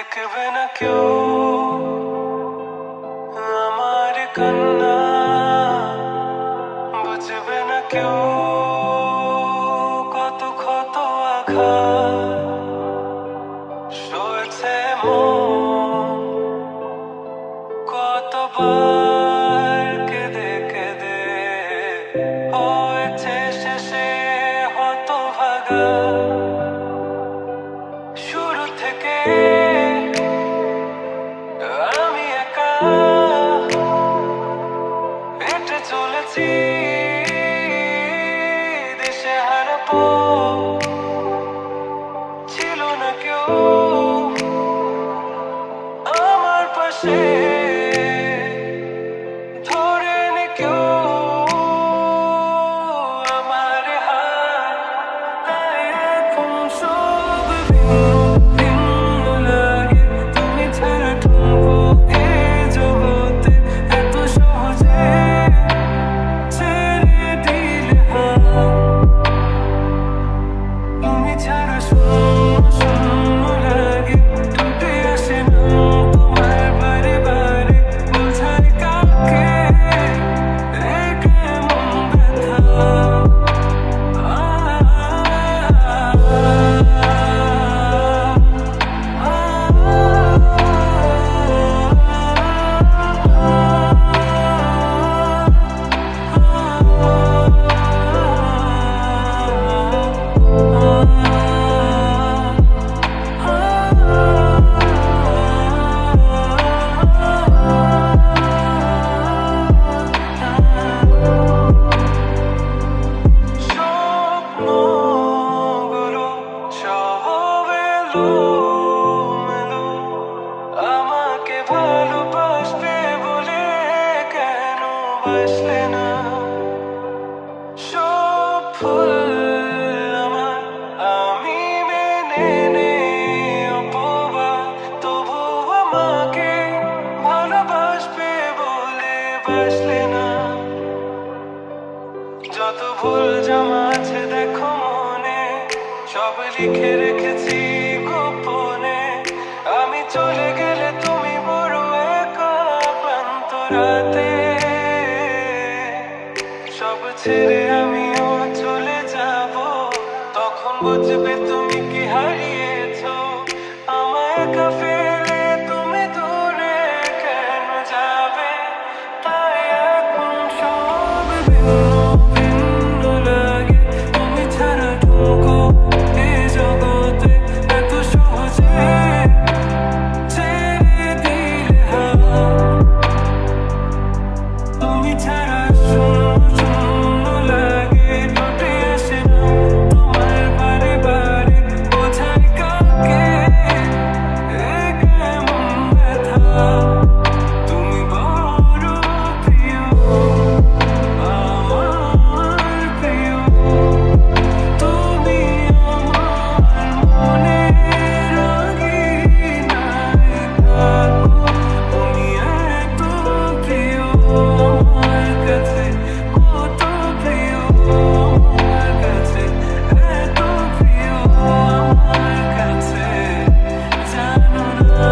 দেখবে না কেউ আমার কান্না, বুঝবে না কেউ কত ক্ষত আঘাত সয়েছে মন, কতবার কেঁদে কেঁদে হয়েছে শেষে হতভাগা। শুরু থেকে আমি একা হেঁটে চলেছি দেশে হারাবো, ছিল না কেউ আমার পাশে, ধরে নি কেউ আমার হাত। তাই এখন সব ভিন্ন ভিন্ন লাগে, তুমি ছাড়া ঠুনকো এ জগতে এত সহজে ছেড়ে দিলে হাত। তুমি ছাড়া শূন্য শূন্য লাগে, টুটে আসে না তোমার বারে বারে, বোঝায় কাকে এ কেমন ব্যথা। স্বপ্নগুলো সব এলোমেলো, আমাকে ভালোবাসবে বলে কেন বাসলে না। সব ভুল আমার, আমি মেনে নেই অপবাদ, তবু আমাকে ভালোবাসবে বলে বাসলে না। যত ভুল জমা আছে দেখো মনে, সব লিখে রেখেছি গোপনে। আমি চলে গেলে তুমি বড় একা ক্লান্ত রাতে, সব ছেড়ে আমিও চলে যাব, তখন বুঝবে তুমি কি হারিয়েছো। আমায় একা ফেলে তুমি দূরে কেন যাবে। তাই এখন সব ভিন্ন ভিন্ন লাগে, তুমি ছাড়া ঠুনকো এ জগতে এত সহজে ছেড়ে দিলে হাত। তুমি ছাড়া শূন্য শূন্য লাগে, টুটে আসে না তোমার বারে বারে, বোঝায় কাকে এ কেমন ব্যথা। তুমি বড় প্রিয়, আমার প্রিয়, তুমি আমার মনের আঙিনায় থাকো। তুমি এত প্রিয় আমার কাছে, কত প্রিয় আমার কাছে, এত প্রিয় আমার কাছে, জানো না।